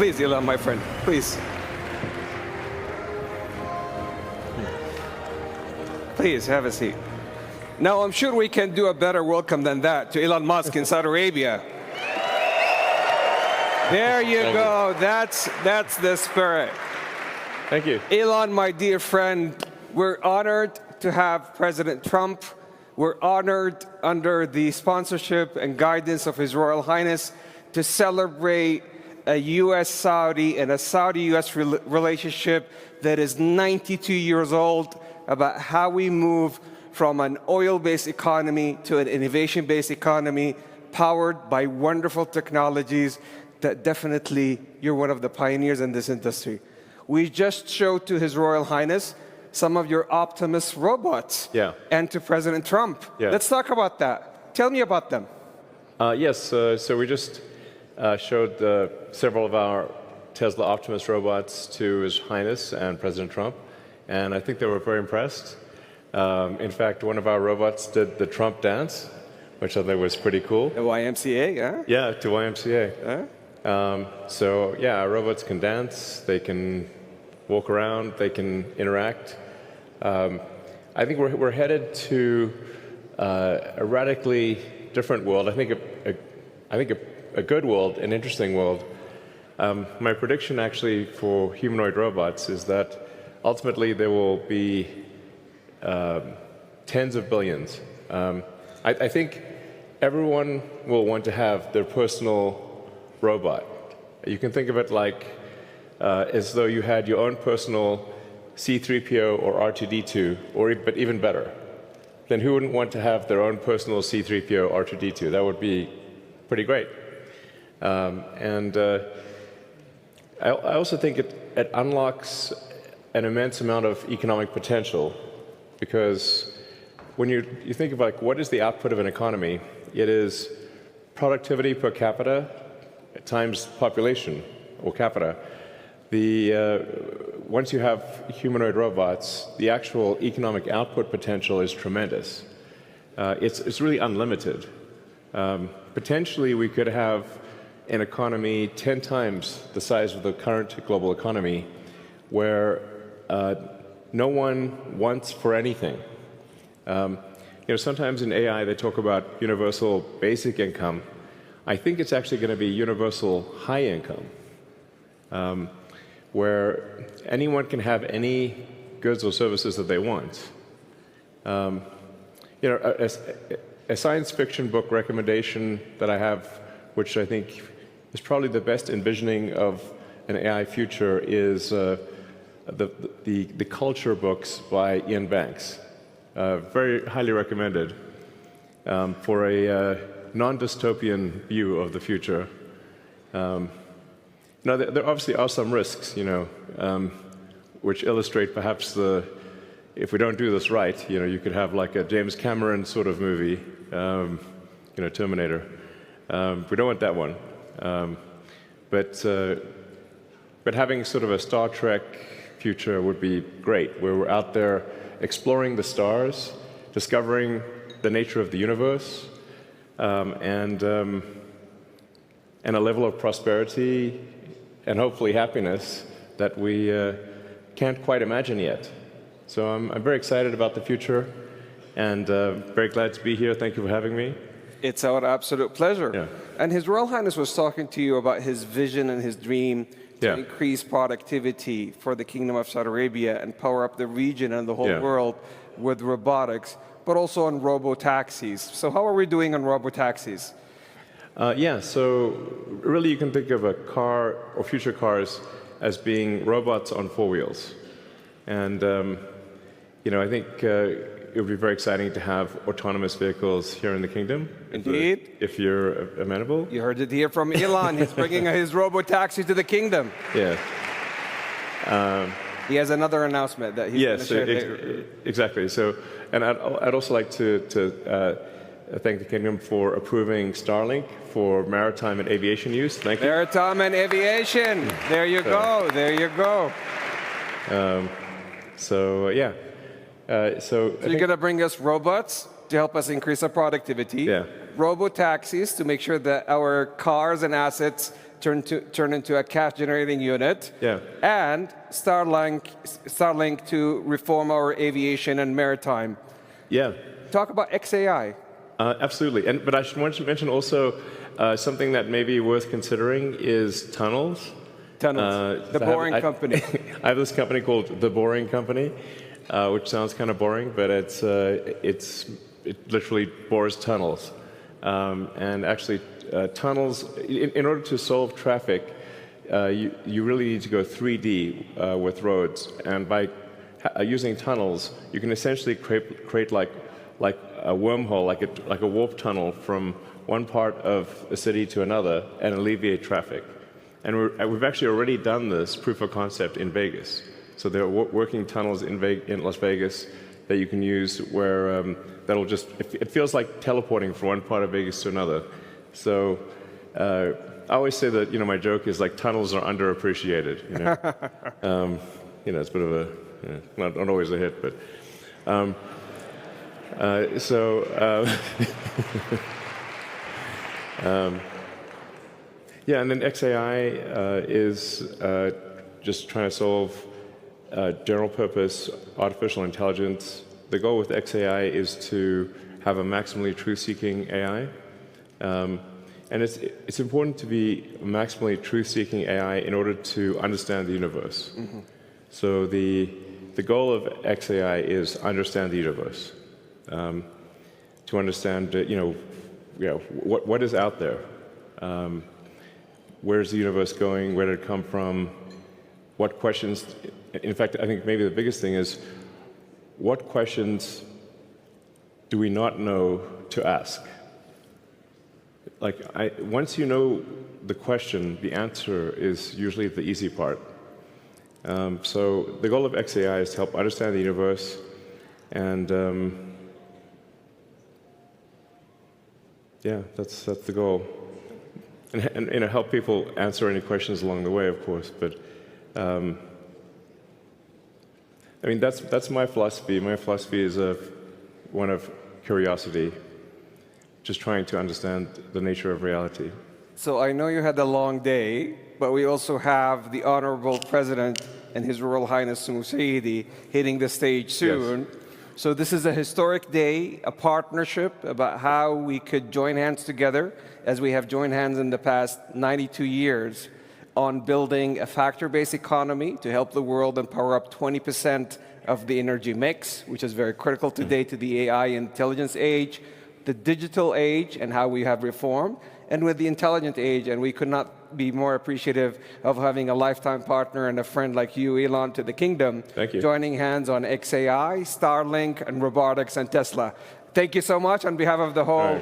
Please, Elon, my friend, please. Please, have a seat. Now, I'm sure we can do a better welcome than that to Elon Musk in Saudi Arabia. There you go. That's the spirit. Thank you. Elon, my dear friend, we're honored to have President Trump. We're honored under the sponsorship and guidance of His Royal Highness to celebrate a U.S.-Saudi and a Saudi-U.S. relationship that is 92 years old, about how we move from an oil-based economy to an innovation-based economy powered by wonderful technologies that definitely you're one of the pioneers in this industry. We just showed to His Royal Highness some of your Optimus robots, and to President Trump. Let's talk about that. Tell me about them. Yes, so we just showed several of our Tesla Optimus robots to His Highness and President Trump, and I think they were very impressed. In fact, one of our robots did the Trump dance, which I thought was pretty cool. The YMCA, yeah? Yeah, to YMCA. So yeah, our robots can dance, they can walk around, they can interact. I think we're headed to a radically different world. I think a good world, an interesting world. My prediction actually for humanoid robots is that ultimately there will be tens of billions. I think everyone will want to have their personal robot. You can think of it like as though you had your own personal C-3PO or R2-D2, but even better. Then who wouldn't want to have their own personal C-3PO or R2-D2? That would be pretty great. I also think it unlocks an immense amount of economic potential, because when you think of like what is the output of an economy, it is productivity per capita times population or capita. Once you have humanoid robots, the actual economic output potential is tremendous. It's really unlimited. Potentially, we could have an economy 10 times the size of the current global economy, where no one wants for anything. Sometimes in AI they talk about universal basic income. I think it's actually going to be universal high income, where anyone can have any goods or services that they want. A science fiction book recommendation that I have, which I think is probably the best envisioning of an AI future, is the culture books by Ian Banks. Very highly recommended for a non-dystopian view of the future. Now, there obviously are some risks, which illustrate perhaps if we don't do this right, you could have like a James Cameron sort of movie, Terminator. We don't want that one. But having sort of a Star Trek future would be great, where we're out there exploring the stars, discovering the nature of the universe, and a level of prosperity and hopefully happiness that we can't quite imagine yet. So I'm very excited about the future, and very glad to be here. Thank you for having me. It's our absolute pleasure. Yeah. And His Royal Highness was talking to you about his vision and his dream to increase productivity for the Kingdom of Saudi Arabia and power up the region and the whole world with robotics, but also on robo-taxis. So how are we doing on robo-taxis? So really you can think of a car or future cars as being robots on four wheels. And, I think it would be very exciting to have autonomous vehicles here in the kingdom. Indeed. If you're amenable. You heard it here from Elon. He's bringing his robo-taxi to the kingdom. Yeah. He has another announcement that he's going to share later. Exactly. So, and I'd also like to thank the kingdom for approving Starlink for maritime and aviation use. Thank you. Maritime and aviation. There you go. There you go. So you're going to bring us robots to help us increase our productivity. Yeah. Robo-taxis to make sure that our cars and assets turn into a cash-generating unit. Yeah. And Starlink to reform our aviation and maritime. Yeah. Talk about XAI. Absolutely. But I should want to mention also something that may be worth considering is tunnels. Tunnels. The Boring Company. I have this company called The Boring Company, which sounds kind of boring, but it literally bores tunnels. And actually, tunnels, in order to solve traffic, you really need to go 3D with roads. And by using tunnels, you can essentially create like a wormhole, like a warp tunnel from one part of a city to another and alleviate traffic. And we've actually already done this proof of concept in Vegas. So there are working tunnels in Las Vegas that you can use where that'll just, it feels like teleporting from one part of Vegas to another. So I always say that, my joke is like tunnels are underappreciated, it's a bit of a, not always a hit, but. Yeah, and then XAI is just trying to solve general purpose artificial intelligence. The goal with XAI is to have a maximally truth-seeking AI. And it's important to be a maximally truth-seeking AI in order to understand the universe. Mm-hmm. So the goal of XAI is understand the universe. To understand, what is out there. Where's the universe going? Where did it come from? What questions? In fact, I think maybe the biggest thing is, what questions do we not know to ask? Once you know the question, the answer is usually the easy part. So the goal of XAI is to help understand the universe and yeah, that's the goal. And help people answer any questions along the way, of course. But that's my philosophy. My philosophy is one of curiosity, just trying to understand the nature of reality. So I know you had a long day, but we also have the Honorable President and His Royal Highness Saidi hitting the stage soon. Yes. So this is a historic day, a partnership about how we could join hands together, as we have joined hands in the past 92 years, on building a factor-based economy to help the world and power up 20% of the energy mix, which is very critical today to the AI intelligence age, the digital age, and how we have reformed, and with the intelligent age. And we could not be more appreciative of having a lifetime partner and a friend like you, Elon, to the kingdom. Thank you. Joining hands on XAI, Starlink, and robotics and Tesla. Thank you so much on behalf of the whole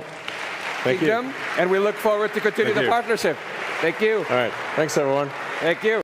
kingdom. And we look forward to continue the partnership. Thank you. All right. Thanks, everyone. Thank you.